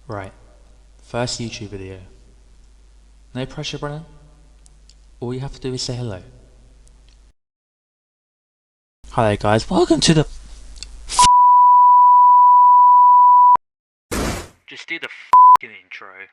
Right, first YouTube video. No pressure, Brennan. All you have to do is say hello. Hi there guys, welcome to the Just do the f***ing intro.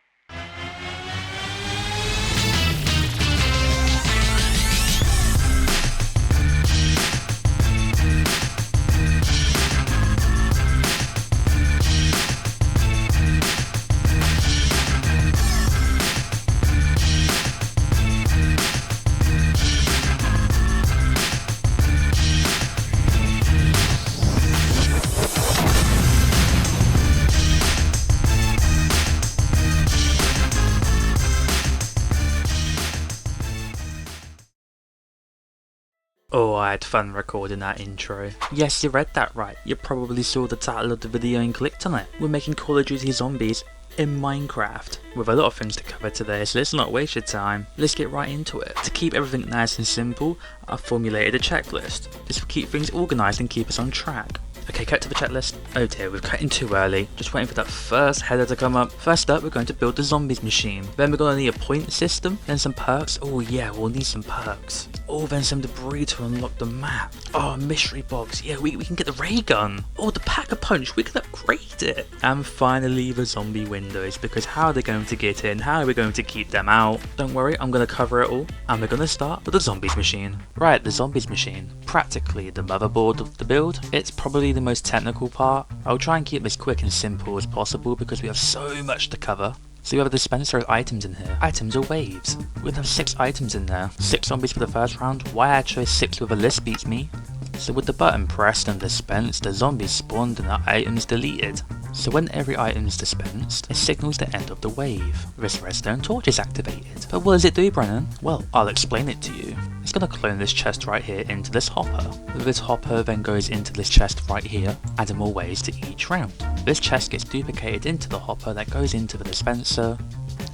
Oh, I had fun recording that intro. Yes, you read that right. You probably saw the title of the video and clicked on it. We're making Call of Duty Zombies in Minecraft. With a lot of things to cover today, so let's not waste your time. Let's get right into it. To keep everything nice and simple, I've formulated a checklist. This will keep things organised and keep us on track. Okay, cut to the checklist. Oh dear, we've cut in too early. Just waiting for that first header to come up. First up, we're going to build the zombies machine. Then we're going to need a point system, then some perks. Oh yeah, we'll need some perks. Oh, then some debris to unlock the map. Oh, mystery box. Yeah, we can get the ray gun. Oh, the pack-a-punch. We can upgrade it. And finally, the zombie windows, because how are they going to get in? How are we going to keep them out? Don't worry, I'm going to cover it all. And we're going to start with the zombies machine. Right, the zombies machine. Practically the motherboard of the build. It's probably the most technical part. I'll try and keep this quick and simple as possible because we have so much to cover. So we have a dispenser of items in here. Items are waves. We're gonna have 6 items in there. 6 zombies for the first round. Why I chose 6 with a list beats me. So with the button pressed and dispensed, the zombies spawned and the items deleted. So when every item is dispensed, it signals the end of the wave. This redstone torch is activated. But what does it do, Brennan? Well, I'll explain it to you. It's going to clone this chest right here into this hopper. This hopper then goes into this chest right here, adding more waves to each round. This chest gets duplicated into the hopper that goes into the dispenser,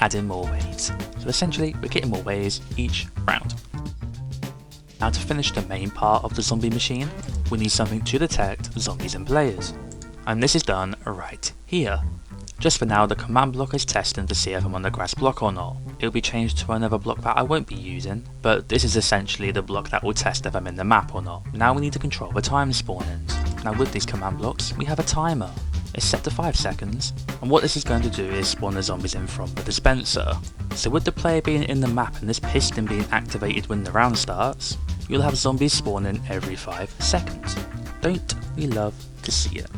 adding more waves. So essentially, we're getting more waves each round. Now to finish the main part of the zombie machine, we need something to detect zombies and players. And this is done right here. Just for now, the command block is testing to see if I'm on the grass block or not. It'll be changed to another block that I won't be using, but this is essentially the block that will test if I'm in the map or not. Now we need to control the time spawn-ins. Now with these command blocks, we have a timer. It's set to 5 seconds, and what this is going to do is spawn the zombies in from the dispenser. So with the player being in the map and this piston being activated when the round starts, you'll have zombies spawning every 5 seconds. Don't we love to see it?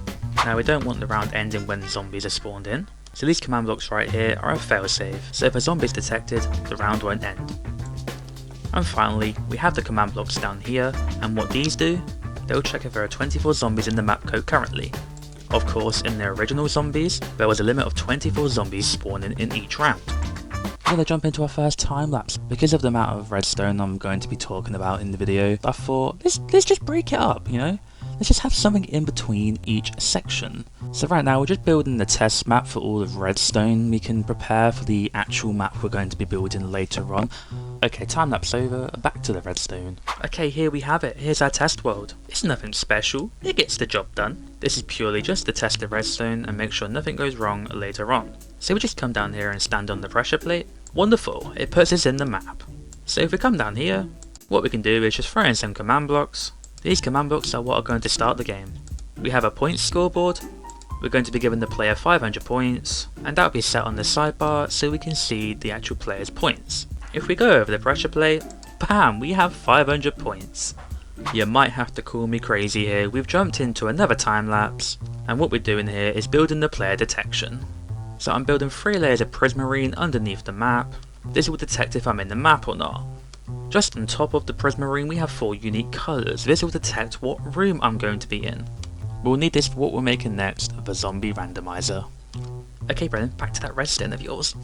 Now we don't want the round ending when zombies are spawned in, so these command blocks right here are a failsafe, so if a zombie is detected, the round won't end. And finally, we have the command blocks down here, and what these do, they'll check if there are 24 zombies in the map code currently. Of course, in the original zombies, there was a limit of 24 zombies spawning in each round. We're going to jump into our first time lapse. Because of the amount of redstone I'm going to be talking about in the video, I thought, let's just break it up, you know? Let's just have something in between each section. So right now we're just building the test map for all of redstone. We can prepare for the actual map we're going to be building later on. Okay, time lapse over, back to the redstone. Okay, here we have it. Here's our test world. It's nothing special, it gets the job done. This is purely just to test the redstone and make sure nothing goes wrong later on. So we just come down here and stand on the pressure plate. Wonderful, it puts us in the map. So if we come down here, what we can do is just throw in some command blocks. These command blocks are what are going to start the game. We have a points scoreboard. We're going to be giving the player 500 points, and that will be set on the sidebar so we can see the actual player's points. If we go over the pressure plate, bam, we have 500 points. You might have to call me crazy here, we've jumped into another time lapse, and what we're doing here is building the player detection. So I'm building 3 layers of prismarine underneath the map. This will detect if I'm in the map or not. Just on top of the prismarine we have 4 unique colours. This will detect what room I'm going to be in. We'll need this for what we're making next, the zombie randomizer. Okay Brennan, back to that redstone of yours.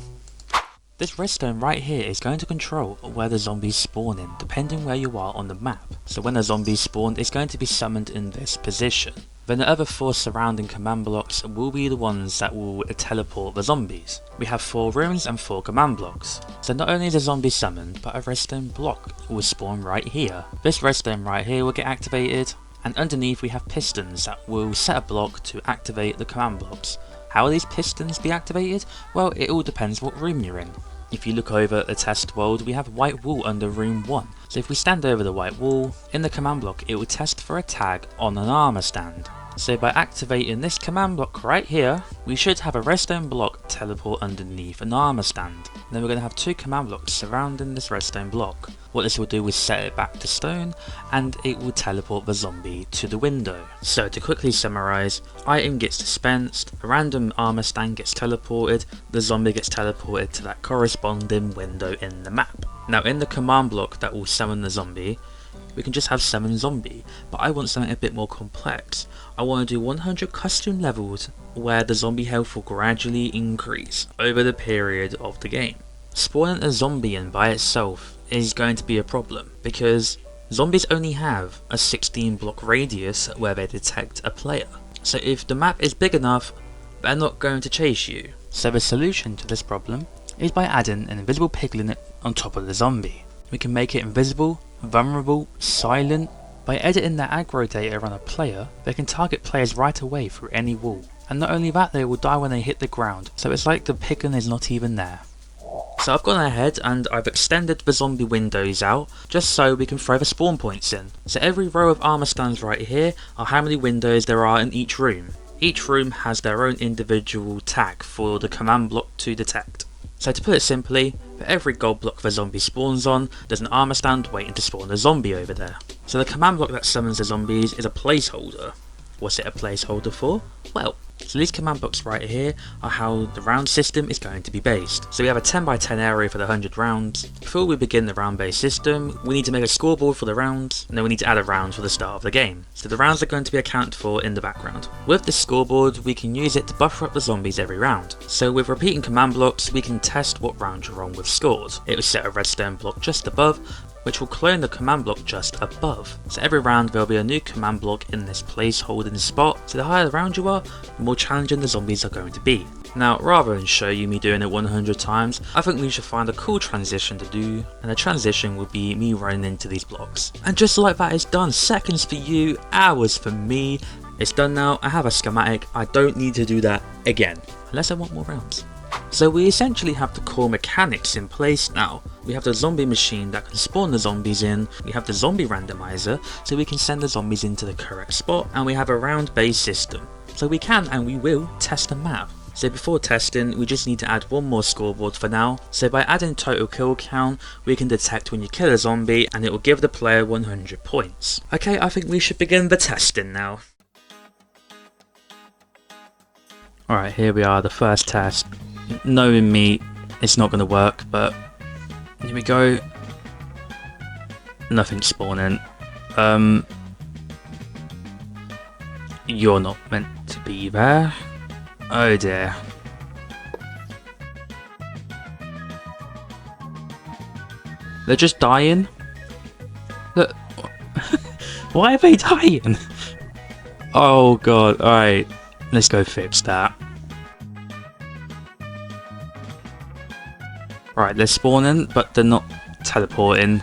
This redstone right here is going to control where the zombies spawn in, depending where you are on the map. So when a zombie spawns, it's going to be summoned in this position. Then the other 4 surrounding command blocks will be the ones that will teleport the zombies. We have 4 rooms and 4 command blocks. So not only is a zombie summoned, but a redstone block will spawn right here. This redstone right here will get activated, and underneath we have pistons that will set a block to activate the command blocks. How will these pistons be activated? Well, it all depends what room you're in. If you look over at the test world, we have white wall under room 1. So if we stand over the white wall, in the command block it will test for a tag on an armor stand. So by activating this command block right here, we should have a redstone block teleport underneath an armor stand. Then we're going to have 2 command blocks surrounding this redstone block. What this will do is set it back to stone, and it will teleport the zombie to the window. So to quickly summarise, item gets dispensed, a random armor stand gets teleported, the zombie gets teleported to that corresponding window in the map. Now in the command block that will summon the zombie, we can just have summon zombie, but I want something a bit more complex. I want to do 100 custom levels where the zombie health will gradually increase over the period of the game. Spawning a zombie in by itself is going to be a problem because zombies only have a 16 block radius where they detect a player. So if the map is big enough, they're not going to chase you. So the solution to this problem is by adding an invisible piglin on top of the zombie. We can make it invisible, vulnerable, silent. By editing their aggro data on a player, they can target players right away through any wall. And not only that, they will die when they hit the ground, so it's like the piglin is not even there. So I've gone ahead and I've extended the zombie windows out, just so we can throw the spawn points in. So every row of armor stands right here are how many windows there are in each room. Each room has their own individual tag for the command block to detect. So to put it simply, for every gold block the zombie spawns on, there's an armor stand waiting to spawn a zombie over there. So the command block that summons the zombies is a placeholder. What's it a placeholder for? Well, so these command blocks right here are how the round system is going to be based. So we have a 10 by 10 area for the 100 rounds. Before we begin the round based system, we need to make a scoreboard for the rounds, and then we need to add a round for the start of the game. So the rounds are going to be accounted for in the background. With this scoreboard, we can use it to buffer up the zombies every round. So with repeating command blocks, we can test what round you're on with scores. It will set a redstone block just above, which will clone the command block just above. So every round there will be a new command block in this placeholding spot, so the higher the round you are, the more challenging the zombies are going to be. Now rather than show you me doing it 100 times, I think we should find a cool transition to do, and the transition will be me running into these blocks. And just like that, it's done. Seconds for you, hours for me. It's done now, I have a schematic, I don't need to do that again, unless I want more rounds. So we essentially have the core mechanics in place now. We have the zombie machine that can spawn the zombies in, we have the zombie randomizer so we can send the zombies into the correct spot, and we have a round based system. So we can and we will test the map. So before testing, we just need to add one more scoreboard for now. So by adding total kill count, we can detect when you kill a zombie and it will give the player 100 points. Okay, I think we should begin the testing now. Alright, here we are, the first test. Knowing me, it's not going to work, but here we go. Nothing's spawning. You're not meant to be there. Oh dear. They're just dying. Look. Why are they dying? Oh god, alright. Let's go fix that. Right, they're spawning, but they're not teleporting.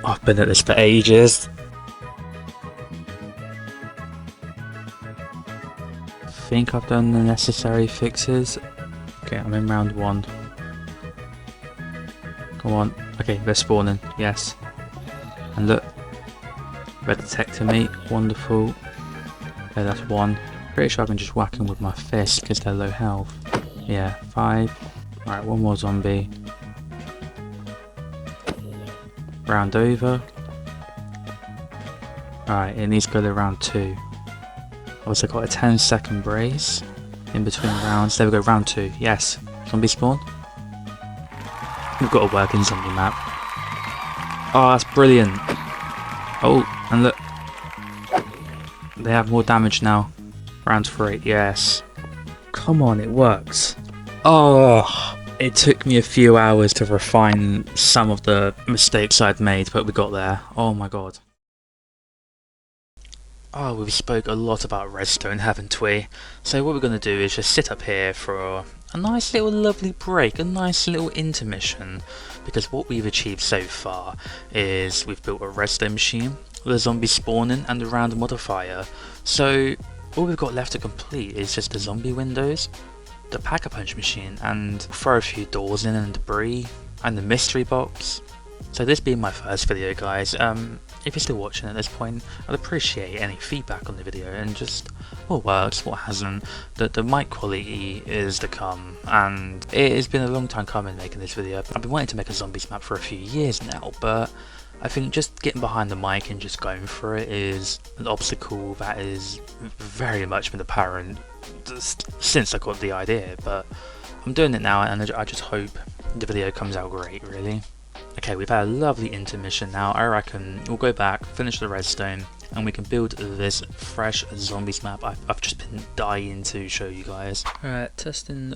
I've been at this for ages. I think I've done the necessary fixes. Okay, I'm in round 1. Come on. Okay, they're spawning. Yes. And look. They're detecting me. Wonderful. Okay, that's 1. Pretty sure I can just whack them with my fist because they're low health. Yeah, 5. Alright, one more zombie. Round over. Alright, it needs to go to round 2. Also got a 10-second brace in between rounds. There we go, round 2. Yes. Zombie spawn. We've got a working zombie map. Oh, that's brilliant. Oh, and look. They have more damage now. Round 3, yes. Come on, it works. Oh, it took me a few hours to refine some of the mistakes I'd made, but we got there. Oh my god. Oh, we spoke a lot about redstone, haven't we? So what we're going to do is just sit up here for a nice little lovely break, a nice little intermission, because what we've achieved so far is we've built a redstone machine with a zombie spawning and a random modifier. So all we've got left to complete is just the zombie windows, the Pack-a-Punch machine, and throw a few doors in and debris, and the mystery box. So this being my first video, guys, if you're still watching at this point, I'd appreciate any feedback on the video and just what works, what hasn't. The mic quality is to come, and it has been a long time coming making this video. I've been wanting to make a zombies map for a few years now, but I think just getting behind the mic and just going for it is an obstacle that is very much been apparent since I got the idea, but I'm doing it now and I just hope the video comes out great, really. Okay, we've had a lovely intermission now. I reckon we'll go back, finish the redstone, and we can build this fresh zombies map I've just been dying to show you guys. Alright, testing.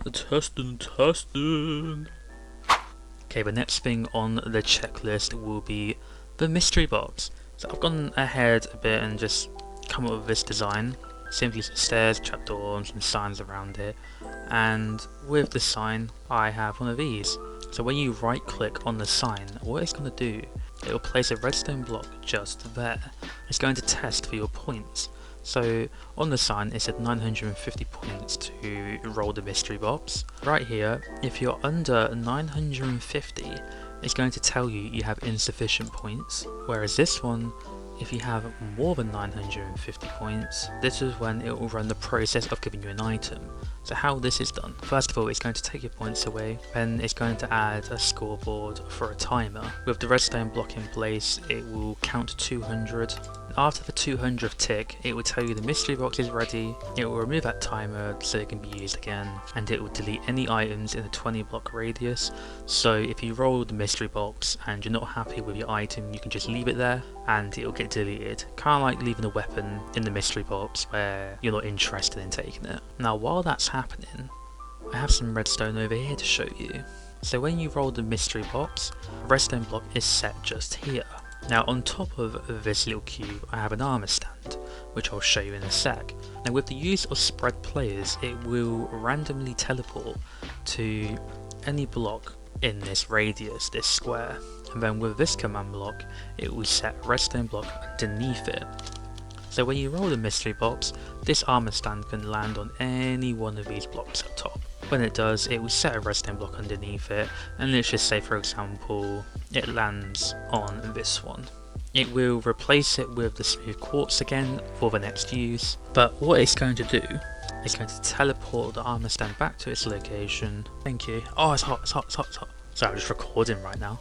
Okay, the next thing on the checklist will be the mystery box. So I've gone ahead a bit and just come up with this design. Simply some stairs, trapdoor, and some signs around it. And with the sign, I have one of these. So when you right click on the sign, what it's going to do, it will place a redstone block just there. It's going to test for your points. So on the sign it said 950 points to roll the mystery box. Right here, if you're under 950, it's going to tell you you have insufficient points. Whereas this one, if you have more than 950 points, this is when it will run the process of giving you an item. So how this is done, first of all it's going to take your points away, then it's going to add a scoreboard for a timer. With the redstone block in place, it will count to 200. After the 200th tick, it will tell you the mystery box is ready, it will remove that timer so it can be used again, and it will delete any items in a 20 block radius. So if you roll the mystery box and you're not happy with your item, you can just leave it there and it will get deleted. Kind of like leaving a weapon in the mystery box where you're not interested in taking it. Now while that's happening, I have some redstone over here to show you. So when you roll the mystery box, the redstone block is set just here. Now on top of this little cube I have an armor stand, which I'll show you in a sec. Now with the use of spread players, it will randomly teleport to any block in this radius, this square, and then with this command block it will set a redstone block underneath it. So when you roll the mystery box, this armor stand can land on any one of these blocks up top. When it does, it will set a redstone block underneath it, and let's just say for example it lands on this one. It will replace it with the smooth quartz again for the next use, but what it's going to do, it's going to teleport the armor stand back to its location. Thank you. Oh, it's hot, it's hot, it's hot, it's hot. Sorry, I'm just recording right now.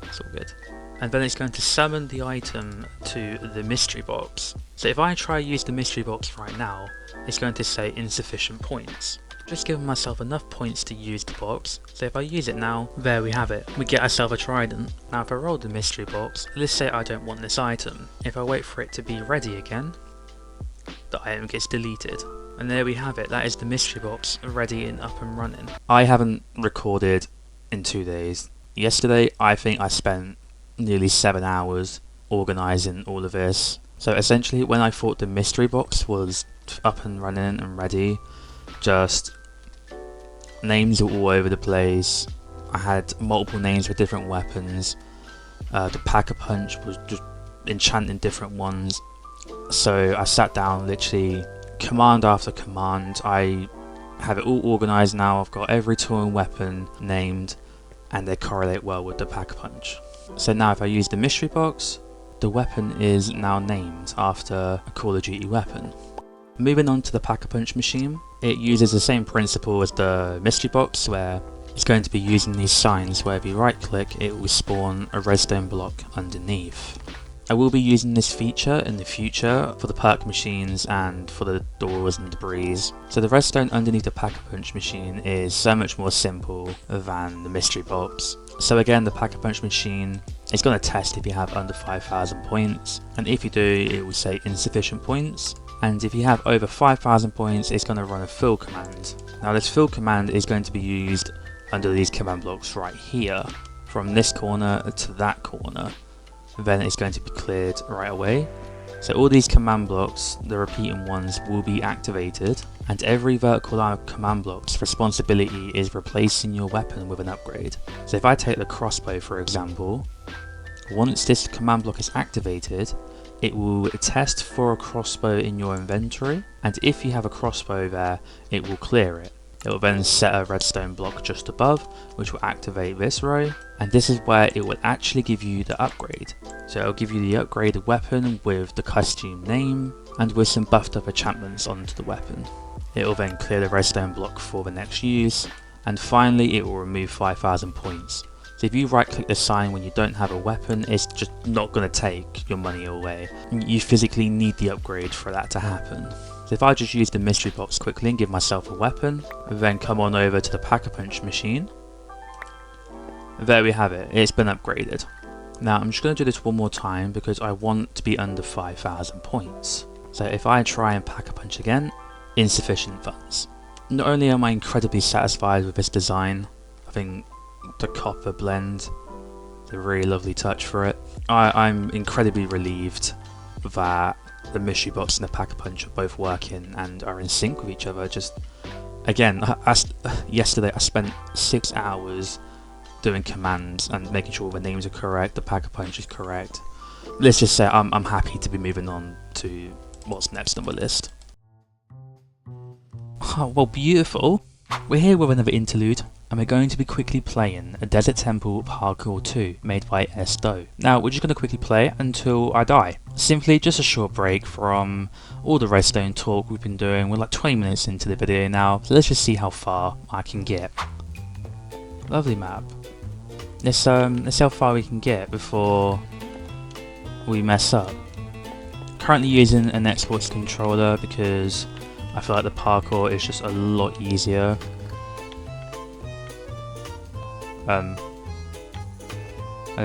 It's all good. And then it's going to summon the item to the mystery box. So if I try to use the mystery box right now, it's going to say insufficient points. Just giving myself enough points to use the box. So if I use it now, there we have it. We get ourselves a trident. Now if I roll the mystery box, let's say I don't want this item. If I wait for it to be ready again, the item gets deleted. And there we have it. That is the mystery box ready and up and running. I haven't recorded in 2 days. Yesterday I think I spent nearly 7 hours organising all of this. So essentially when I thought the mystery box was up and running and ready, just names were all over the place. I had multiple names for different weapons. The Pack-a-Punch was just enchanting different ones. So I sat down, literally command after command. I have it all organised now. I've got every tool and weapon named, and they correlate well with the Pack-a-Punch. So now if I use the mystery box, the weapon is now named after a Call of Duty weapon. Moving on to the Pack-a-Punch machine, it uses the same principle as the mystery box, where it's going to be using these signs where if you right click it will spawn a redstone block underneath. I will be using this feature in the future for the perk machines and for the doors and debris. So the redstone underneath the Pack-a-Punch machine is so much more simple than the mystery box. So again, the Pack-a-Punch machine is going to test if you have under 5,000 points, and if you do it will say insufficient points, and if you have over 5,000 points it's going to run a fill command. Now this fill command is going to be used under these command blocks right here, from this corner to that corner. Then it's going to be cleared right away. So all these command blocks, the repeating ones, will be activated, and every vertical line of command blocks responsibility is replacing your weapon with an upgrade. So if I take the crossbow for example, once this command block is activated, it will test for a crossbow in your inventory, and if you have a crossbow there, it will clear it. It will then set a redstone block just above, which will activate this row, and this is where it will actually give you the upgrade. So it will give you the upgraded weapon with the costume name, and with some buffed up enchantments onto the weapon. It will then clear the redstone block for the next use, and finally it will remove 5,000 points. So if you right click the sign when you don't have a weapon, it's just not going to take your money away. You physically need the upgrade for that to happen. So if I just use the mystery box quickly and give myself a weapon, then come on over to the Pack-a-Punch machine, there we have it, it's been upgraded. Now I'm just going to do this one more time because I want to be under 5,000 points. So if I try and Pack-a-Punch again, insufficient funds. Not only am I incredibly satisfied with this design, I think the copper blend, a really lovely touch for it. I'm incredibly relieved that the mystery box and the Pack-a-Punch are both working and are in sync with each other. Just again, yesterday I spent 6 hours doing commands and making sure the names are correct, the Pack-a-Punch is correct. Let's just say I'm happy to be moving on to what's next on the list. Oh, well, beautiful. We're here with another interlude, and we're going to be quickly playing a Desert Temple Parkour 2 made by S-Do. Now, we're just going to quickly play until I die. Simply just a short break from all the redstone talk we've been doing. We're like 20 minutes into the video now, so let's just see how far I can get. Lovely map. Let's see how far we can get before we mess up. Currently using an Xbox controller because I feel like the parkour is just a lot easier. There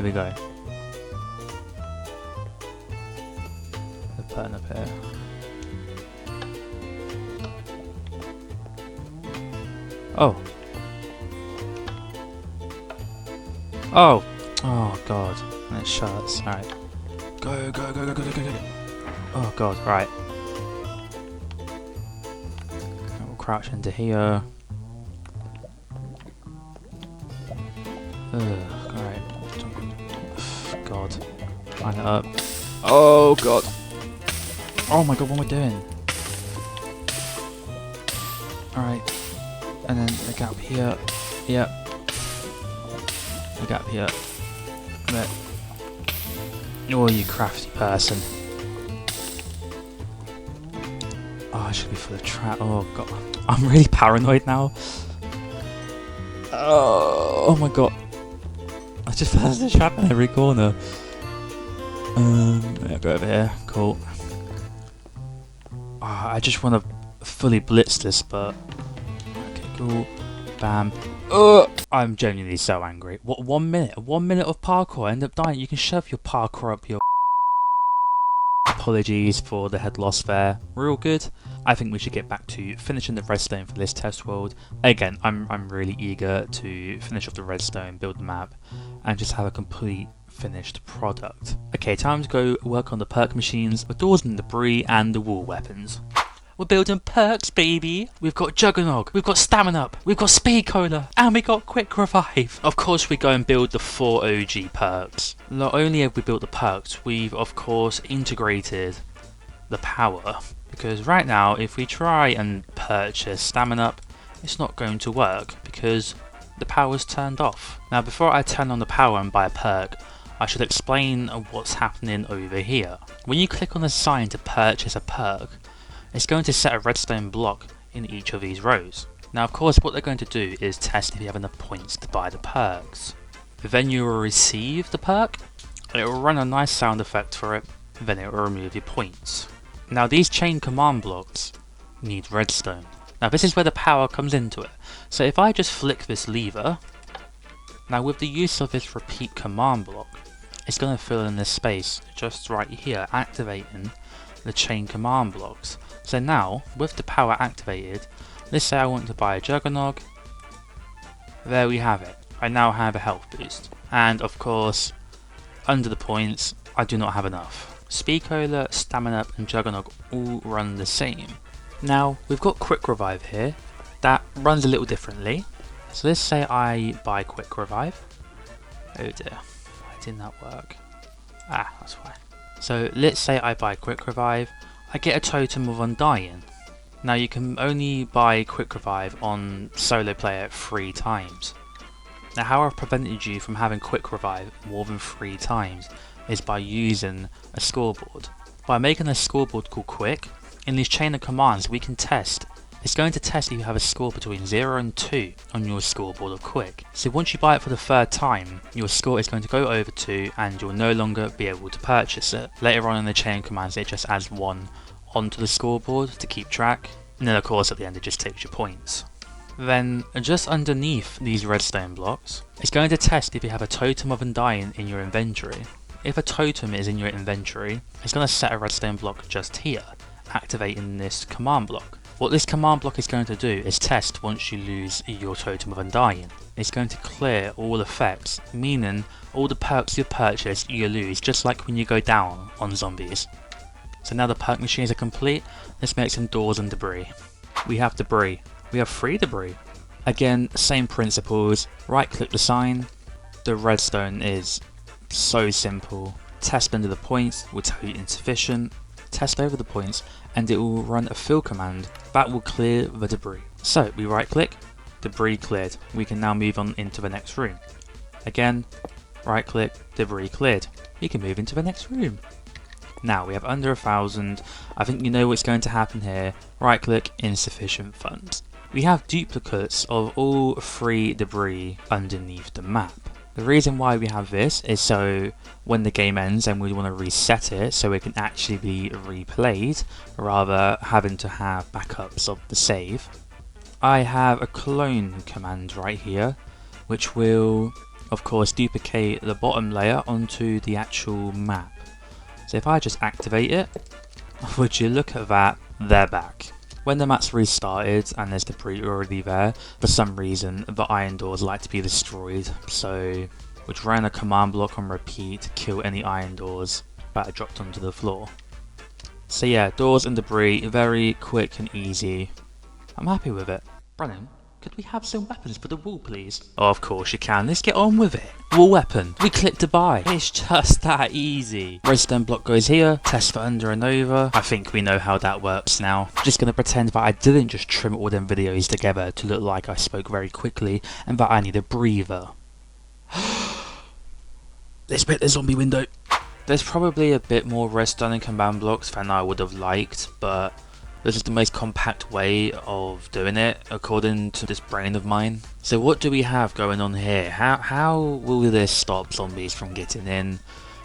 we go. The button up here. Oh. Oh. Oh god. And it shuts. Alright. Go, go, go, go, go, go, go, go. Oh god, right. We'll crouch into here. Alright. God. Line it up. Oh god. Oh my god, what am I doing? Alright. And then a gap here. Yep. A gap here. There. Oh, you crafty person. Oh, I should be full of trap. Oh god. I'm really paranoid now. Oh my god. I just found a trap in every corner. Yeah, go over here. Cool. Oh, I just want to fully blitz this, but okay, cool. Bam. I'm genuinely so angry. What, 1 minute? 1 minute of parkour, I end up dying. You can shove your parkour up your... Apologies for the head loss there. Real good. I think we should get back to finishing the redstone for this test world. Again, I'm really eager to finish off the redstone, build the map, and just have a complete finished product. Okay, time to go work on the perk machines, the doors and debris, and the wall weapons. We're building perks, baby! We've got Juggernog, we've got Stamina Up, we've got Speed Cola, and we got Quick Revive! Of course we go and build the 4 OG perks. Not only have we built the perks, we've of course integrated the power. Because right now, if we try and purchase Stamina Up, it's not going to work because the power's turned off. Now before I turn on the power and buy a perk, I should explain what's happening over here. When you click on the sign to purchase a perk, it's going to set a redstone block in each of these rows. Now of course what they're going to do is test if you have enough points to buy the perks. Then you will receive the perk, it will run a nice sound effect for it, then it will remove your points. Now these chain command blocks need redstone. Now this is where the power comes into it. So if I just flick this lever, now with the use of this repeat command block, it's going to fill in this space just right here, activating the chain command blocks. So now, with the power activated, let's say I want to buy a Juggernog, there we have it. I now have a health boost. And of course, under the points, I do not have enough. Speed Cola, Stamina Up and Juggernog all run the same. Now, we've got Quick Revive here, that runs a little differently. So let's say I buy Quick Revive. Oh dear, why didn't that work? Ah, that's why. So let's say I buy Quick Revive, I get a totem of Undying. Now you can only buy Quick Revive on solo player 3 times. Now how I've prevented you from having Quick Revive more than 3 times is by using a scoreboard. By making a scoreboard called Quick, in this chain of commands we can test. It's going to test if you have a score between 0 and 2 on your scoreboard of Quick. So once you buy it for the 3rd time, your score is going to go over 2 and you'll no longer be able to purchase it. Later on in the chain of commands it just adds 1 onto the scoreboard to keep track, and then of course at the end it just takes your points. Then just underneath these redstone blocks, it's going to test if you have a totem of Undying in your inventory. If a totem is in your inventory, it's going to set a redstone block just here, activating this command block. What this command block is going to do is test once you lose your totem of Undying. It's going to clear all effects, meaning all the perks you purchase you lose, just like when you go down on zombies. So now the perk machines are complete, let's make some doors and debris. We have debris. We have 3 debris. Again, same principles, right click the sign. The redstone is so simple. Test under the points will tell you insufficient. Test over the points and it will run a fill command that will clear the debris. So we right click, debris cleared. We can now move on into the next room. Again, right click, debris cleared. You can move into the next room. Now we have under 1,000. I think you know what's going to happen here. Right click, insufficient funds. We have duplicates of all 3 debris underneath the map. The reason why we have this is so when the game ends and we want to reset it so it can actually be replayed rather having to have backups of the save. I have a clone command right here which will of course duplicate the bottom layer onto the actual map. So if I just activate it, would you look at that, they're back. When the map's restarted and there's debris already there, for some reason the iron doors like to be destroyed, so we'd run a command block on repeat to kill any iron doors that are dropped onto the floor. So yeah, doors and debris, very quick and easy. I'm happy with it. Brennan, could we have some weapons for the wall please? Oh, of course you can, let's get on with it. Wall weapon, we click to buy. It's just that easy. Redstone block goes here, test for under and over. I think we know how that works now. I'm just gonna pretend that I didn't just trim all them videos together to look like I spoke very quickly and that I need a breather. Let's break the zombie window. There's probably a bit more redstone and command blocks than I would have liked, but this is the most compact way of doing it, according to this brain of mine. So what do we have going on here? How will this stop zombies from getting in?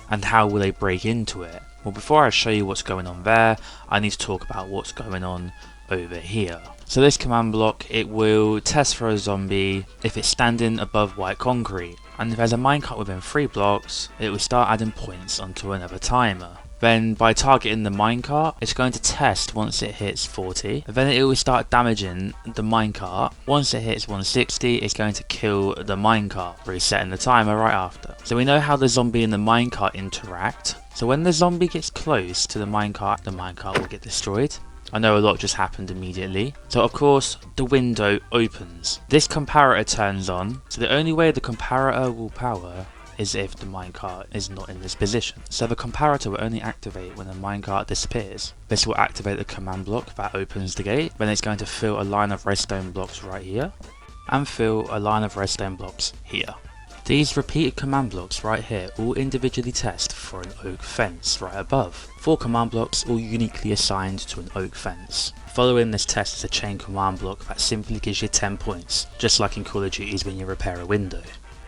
And how will they break into it? Well, before I show you what's going on there, I need to talk about what's going on over here. So this command block, it will test for a zombie if it's standing above white concrete. And if there's a minecart within 3 blocks, it will start adding points onto another timer. Then by targeting the minecart, it's going to test once it hits 40. Then it will start damaging the minecart. Once it hits 160, it's going to kill the minecart, resetting the timer right after. So we know how the zombie and the minecart interact. So when the zombie gets close to the minecart will get destroyed. I know a lot just happened immediately. So of course, the window opens. This comparator turns on. So the only way the comparator will power is if the minecart is not in this position. So the comparator will only activate when the minecart disappears. This will activate the command block that opens the gate. Then it's going to fill a line of redstone blocks right here and fill a line of redstone blocks here. These repeated command blocks right here all individually test for an oak fence right above. 4 command blocks all uniquely assigned to an oak fence. Following this test is a chain command block that simply gives you 10 points, just like in Call of Duty when you repair a window.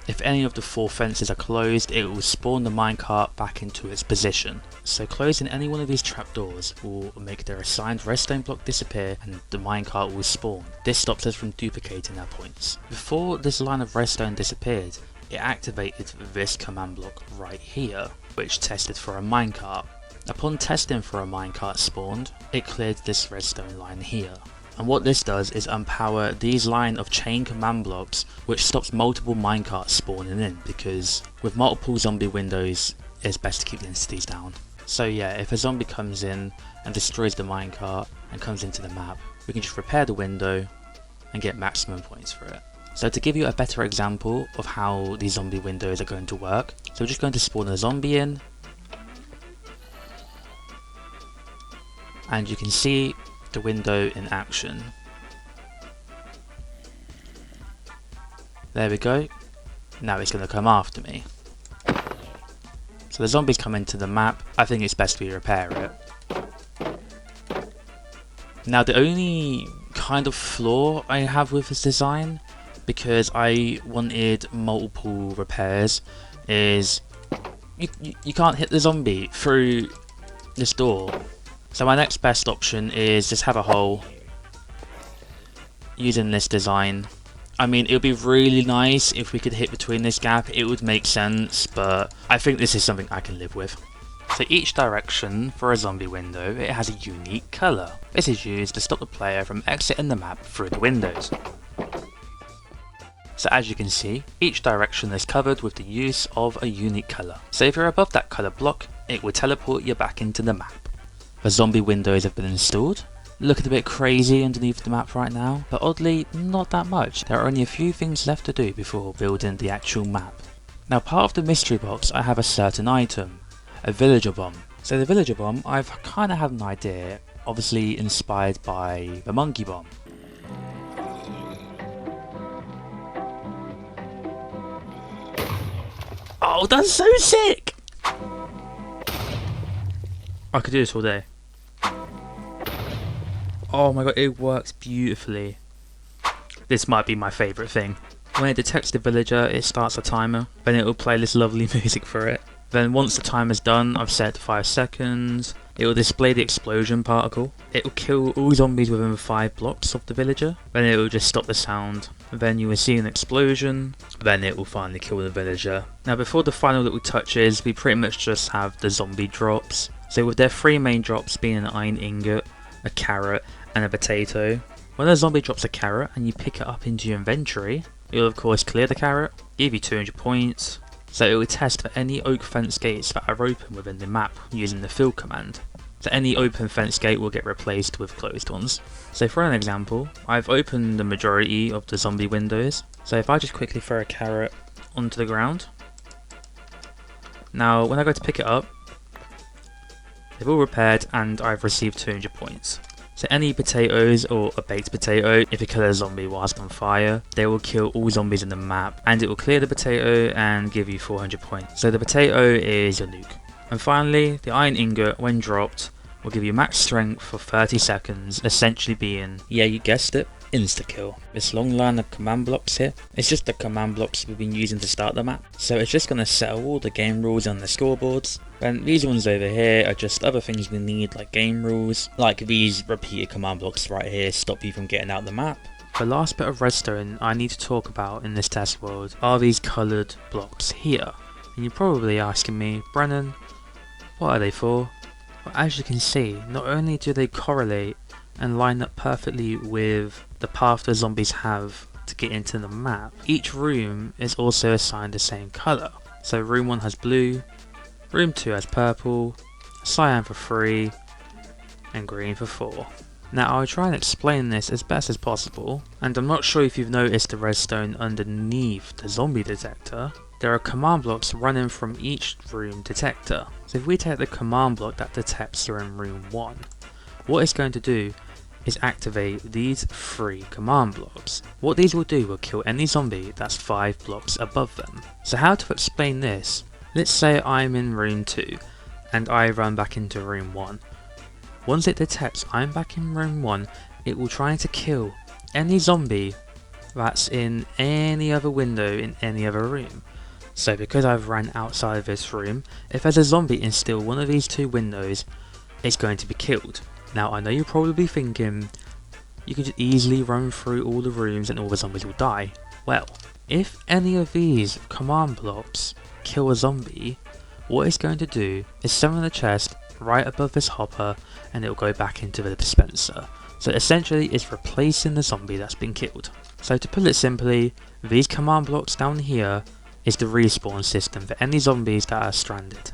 If any of the 4 fences are closed, it will spawn the minecart back into its position. So closing any one of these trapdoors will make their assigned redstone block disappear and the minecart will spawn. This stops us from duplicating our points. Before this line of redstone disappeared, it activated this command block right here, which tested for a minecart. Upon testing for a minecart spawned, it cleared this redstone line here. And what this does is unpower these line of chain command blocks, which stops multiple minecarts spawning in, because with multiple zombie windows it's best to keep the entities down. So yeah, if a zombie comes in and destroys the minecart and comes into the map, we can just repair the window and get maximum points for it. So to give you a better example of how these zombie windows are going to work, so we're just going to spawn a zombie in. and you can see the window in action. There we go. Now it's going to come after me. So the zombies come into the map. I think it's best we repair it. Now the only kind of flaw I have with this design, because I wanted multiple repairs, is you can't hit the zombie through this door. So my next best option is just have a hole using this design. I mean, it would be really nice if we could hit between this gap, it would make sense, but I think this is something I can live with. So each direction for a zombie window, it has a unique colour. This is used to stop the player from exiting the map through the windows. So as you can see, each direction is covered with the use of a unique colour. So if you're above that colour block, it will teleport you back into the map. The zombie windows have been installed. Looking a bit crazy underneath the map right now, but oddly not that much. There are only a few things left to do before building the actual map. Now part of the mystery box I have a certain item, a villager bomb. So the villager bomb, I've kind of had an idea, obviously inspired by the monkey bomb. Oh, that's so sick! I could do this all day. Oh my god, it works beautifully. This might be my favourite thing. When it detects the villager, it starts a timer, then it will play this lovely music for it. Then once the timer's done, I've set 5 seconds, it will display the explosion particle. It will kill all zombies within 5 blocks of the villager, then it will just stop the sound. Then you will see an explosion, then it will finally kill the villager. Now before the final little touches, we pretty much just have the zombie drops. So with their 3 main drops being an iron ingot, a carrot, and a potato. When a zombie drops a carrot and you pick it up into your inventory, you'll of course clear the carrot, give you 200 points, so it will test for any oak fence gates that are open within the map using the fill command. So any open fence gate will get replaced with closed ones. So for an example, I've opened the majority of the zombie windows, so if I just quickly throw a carrot onto the ground, now when I go to pick it up, they've all repaired and I've received 200 points. So any potatoes or a baked potato, if you kill a zombie whilst on fire, they will kill all zombies in the map and it will clear the potato and give you 400 points. So the potato is your nuke. And finally, the iron ingot, when dropped, will give you max strength for 30 seconds, essentially being, yeah you guessed it, insta-kill. This long line of command blocks here, it's just the command blocks we've been using to start the map. So it's just going to settle all the game rules on the scoreboards. And these ones over here are just other things we need, like game rules, like these repeated command blocks right here stop you from getting out the map. The last bit of redstone I need to talk about in this test world are these coloured blocks here. And you're probably asking me, Brennan, what are they for? Well, as you can see, not only do they correlate and line up perfectly with the path the zombies have to get into the map, each room is also assigned the same colour. So room 1 has blue, room 2 has purple, cyan for 3, and green for 4. Now I'll try and explain this as best as possible, and I'm not sure if you've noticed the redstone underneath the zombie detector. There are command blocks running from each room detector. So if we take the command block that detects you're in room 1, what it's going to do is activate these 3 command blocks. What these will do will kill any zombie that's 5 blocks above them. So how to explain this? Let's say I'm in room 2 and I run back into room 1. Once it detects I'm back in room 1, it will try to kill any zombie that's in any other window in any other room. So because I've ran outside of this room, if there's a zombie in still one of these 2 windows, it's going to be killed. Now I know you're probably thinking, you can just easily run through all the rooms and all the zombies will die. Well, if any of these command blocks kill a zombie, what it's going to do is summon the chest right above this hopper and it will go back into the dispenser. So essentially it's replacing the zombie that's been killed. So to put it simply, these command blocks down here is the respawn system for any zombies that are stranded.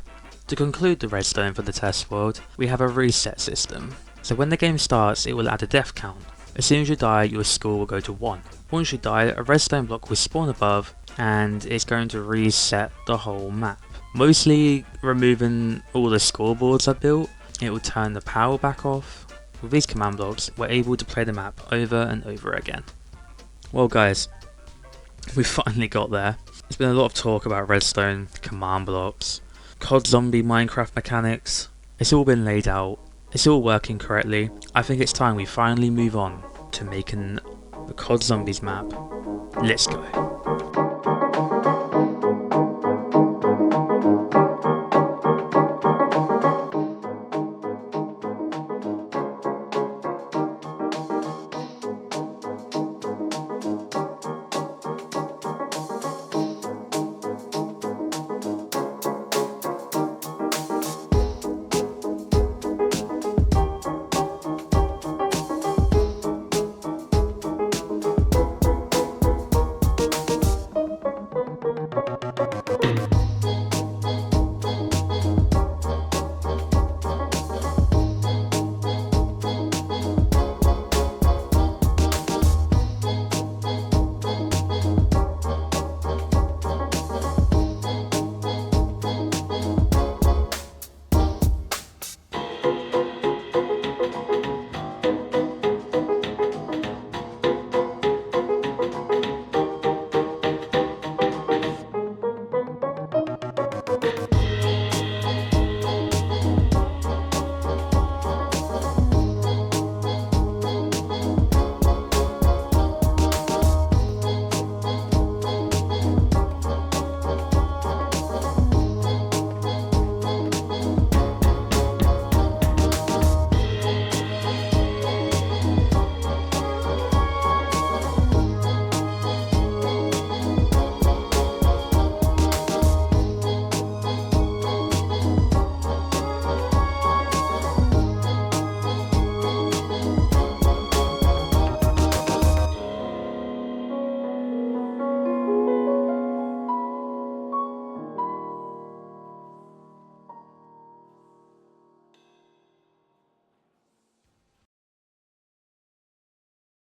To conclude the redstone for the test world, we have a reset system. So when the game starts, it will add a death count. As soon as you die, your score will go to 1. Once you die, a redstone block will spawn above and it's going to reset the whole map. Mostly removing all the scoreboards I built, it will turn the power back off. With these command blocks, we're able to play the map over and over again. Well guys, we finally got there. There's been a lot of talk about redstone, command blocks, COD zombie Minecraft mechanics. It's all been laid out, it's all working correctly. I think it's time we finally move on to making the COD zombies map. Let's go.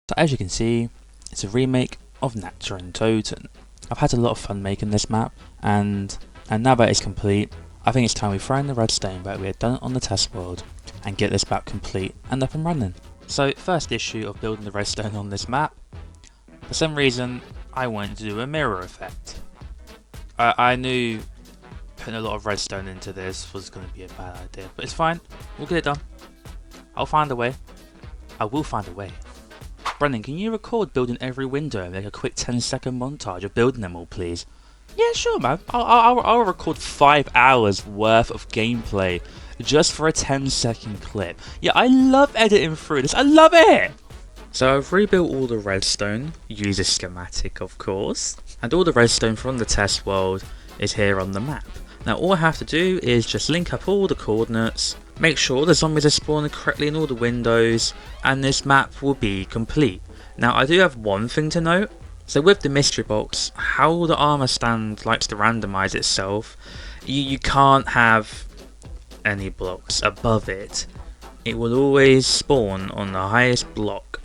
So as you can see, it's a remake of Nectar and Totem. I've had a lot of fun making this map, and now that it's complete, I think it's time we throw in the redstone that we had done on the test world and get this map complete and up and running. So first issue of building the redstone on this map, for some reason I wanted to do a mirror effect. I knew putting a lot of redstone into this was going to be a bad idea, but it's fine, we'll get it done. I'll find a way. I will find a way. Brennan, can you record building every window and make a quick 10-second montage of building them all, please? Yeah, sure, man. I'll record 5 hours worth of gameplay just for a 10-second clip. Yeah, I love editing through this. I love it! So I've rebuilt all the redstone, use a schematic of course, and all the redstone from the test world is here on the map. Now all I have to do is just link up all the coordinates, make sure the zombies are spawning correctly in all the windows, and this map will be complete. Now I do have one thing to note. So with the mystery box, how the armor stand likes to randomize itself, you can't have any blocks above it. It will always spawn on the highest block.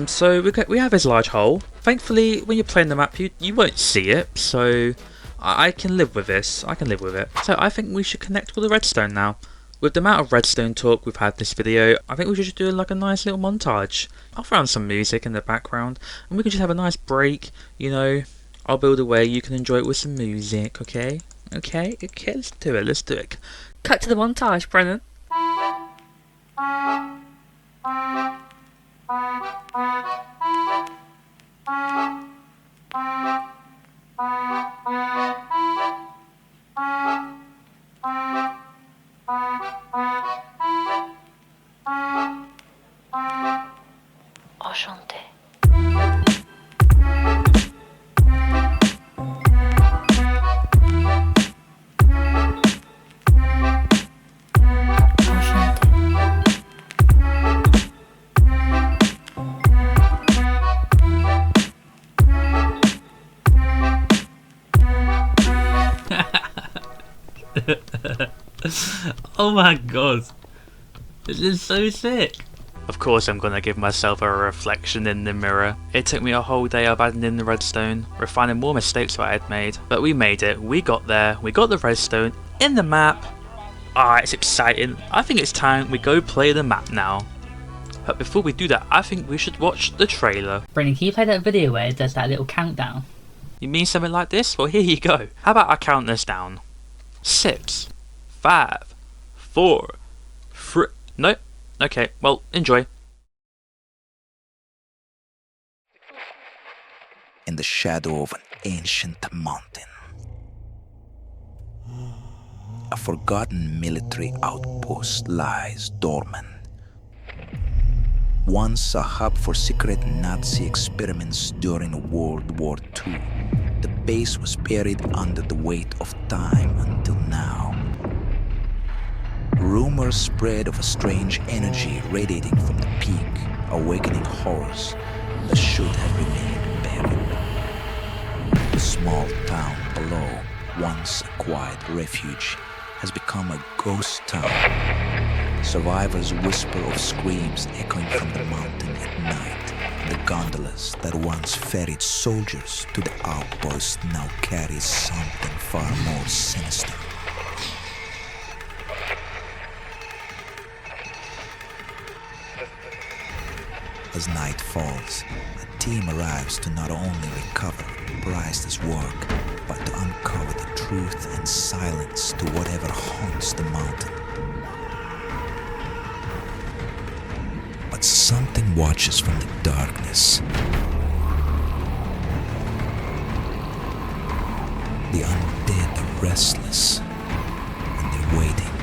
So we have this large hole. Thankfully when you're playing the map you won't see it, so I can live with this. I can live with it. So I think we should connect all the redstone now. With the amount of redstone talk we've had this video, I think we should just do like a nice little montage. I'll throw on some music in the background and we can just have a nice break, you know. I'll build away, you can enjoy it with some music, okay? Okay, let's do it, let's do it. Cut to the montage, Brennan. Enchanté. Oh my god, this is so sick. Of course I'm gonna give myself a reflection in the mirror. It took me a whole day of adding in the redstone, refining more mistakes that I had made, but we made it, we got there, we got the redstone in the map, Ah, it's exciting. I think it's time we go play the map now. But before we do that, I think we should watch the trailer. Brendan, can you play that video where it does that little countdown? You mean something like this? Well, here you go. How about I count this down? 6, 5, 4, 3... No? Okay, well, enjoy. In the shadow of an ancient mountain, a forgotten military outpost lies dormant. Once a hub for secret Nazi experiments during World War II, the base was buried under the weight of time until now. Rumors spread of a strange energy radiating from the peak, awakening horrors that should have remained buried. The small town below, once a quiet refuge, has become a ghost town. Survivors whisper of screams echoing from the mountain at night. The gondolas that once ferried soldiers to the outpost now carry something far more sinister. As night falls, a team arrives to not only recover Bryce's work, but to uncover the truth and silence to whatever haunts the mountain. But something watches from the darkness. The undead are restless, and they're waiting.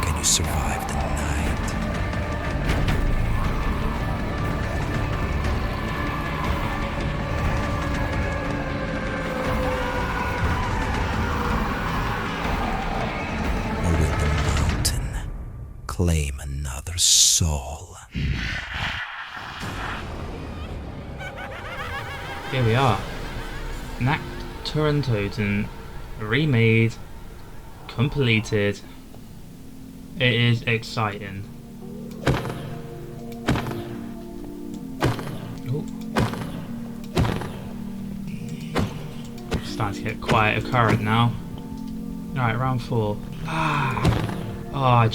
Can you survive the night? Or will the mountain claim another soul? Here we are. Nacht Torontoten remade, completed. It is exciting. Oh. Starting to get quite a current now. Alright, round 4. Oh,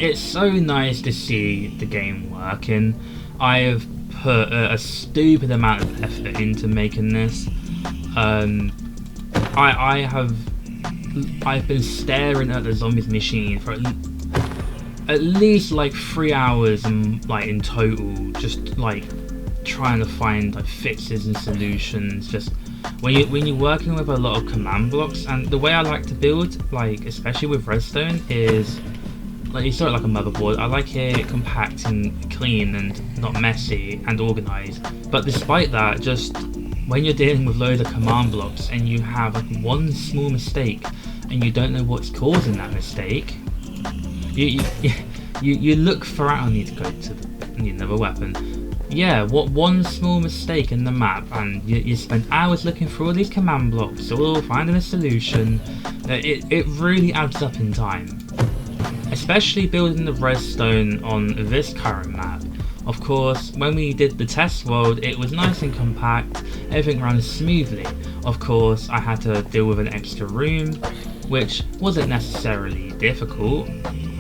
it's so nice to see the game working. I have put a stupid amount of effort into making this. I've been staring at the zombies machine for at least like 3 hours in total, just like trying to find like fixes and solutions. Just when you're working with a lot of command blocks, and the way I like to build, like especially with redstone, is like you saw it like a motherboard. I like it compact and clean and not messy and organized. But despite that, just when you're dealing with loads of command blocks and you have like one small mistake and you don't know what's causing that mistake, you look for I need to go to need another weapon. Yeah, what one small mistake in the map, and you spend hours looking through all these command blocks, all finding a solution. It really adds up in time. Especially building the redstone on this current map. Of course, when we did the test world, it was nice and compact, everything ran smoothly. Of course, I had to deal with an extra room, which wasn't necessarily difficult,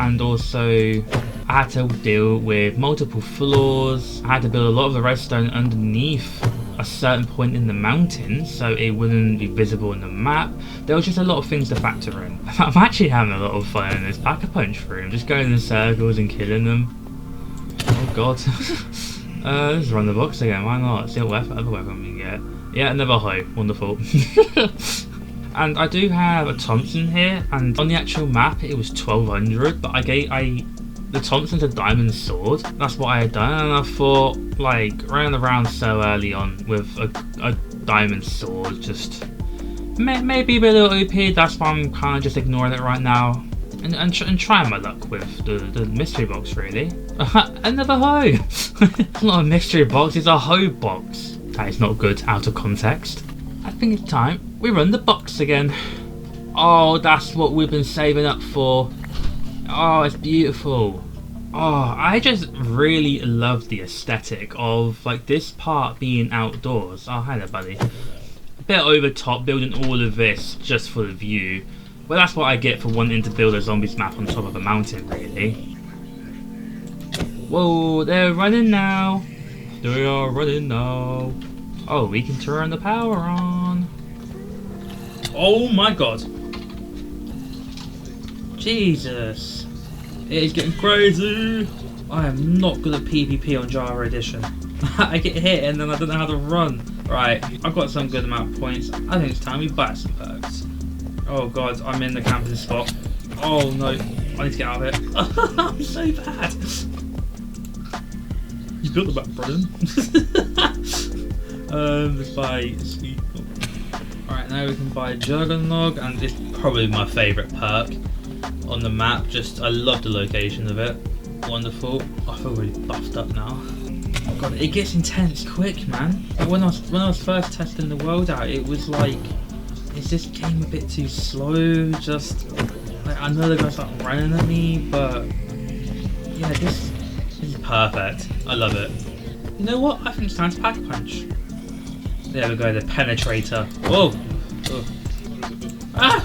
and also I had to deal with multiple floors. I had to build a lot of the redstone underneath a certain point in the mountain so it wouldn't be visible in the map. There was just a lot of things to factor in. I'm actually having a lot of fun in this Pack-a-Punch room, just going in circles and killing them. Oh god. Let's run the box again, why not? See what other weapon we can get. Yeah, another hoe, wonderful. And I do have a Thompson here, and on the actual map it was 1200, but the Thompson's a diamond sword. That's what I had done, and I thought, like, running around so early on with a diamond sword just maybe a bit OP. That's why I'm kind of just ignoring it right now and trying my luck with the mystery box, really. Another hoe. It's not a mystery box, it's a hoe box. That is not good out of context. I think it's time we run the box again. Oh, that's what we've been saving up for. Oh, it's beautiful. Oh, I just really love the aesthetic of like this part being outdoors. Oh, hi there, buddy. A bit over top, building all of this just for the view. Well, that's what I get for wanting to build a zombies map on top of a mountain, really. Whoa, they're running now. They are running now. Oh, we can turn the power on. Oh my god. Jesus. It is getting crazy. I am not good at PvP on Java Edition. I get hit and then I don't know how to run. Right, I've got some good amount of points. I think it's time we buy some perks. Oh god, I'm in the camping spot. Oh no, I need to get out of here. I'm so bad. You built the map, Brennan. Let's buy Sweet. Alright, now we can buy Juggernog, and it's probably my favourite perk on the map. Just, I love the location of it. Wonderful. I feel really buffed up now. Oh god, it gets intense quick, man. Like when I was first testing the world out, it was like, is this game a bit too slow? Just, like, I know they're gonna start running at me, but yeah, this is perfect. I love it. You know what? I think it's time to pack a punch. There we go, the penetrator. Whoa! Oh. Ah!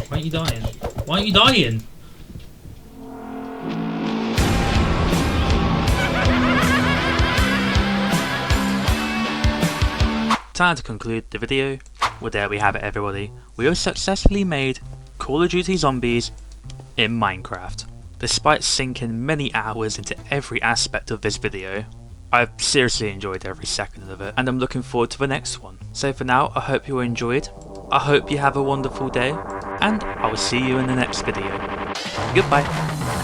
Why aren't you dying? Why aren't you dying? Time to conclude the video. Well, there we have it, everybody. We have successfully made Call of Duty Zombies in Minecraft. Despite sinking many hours into every aspect of this video, I've seriously enjoyed every second of it, and I'm looking forward to the next one. So for now, I hope you enjoyed, I hope you have a wonderful day, and I will see you in the next video. Goodbye.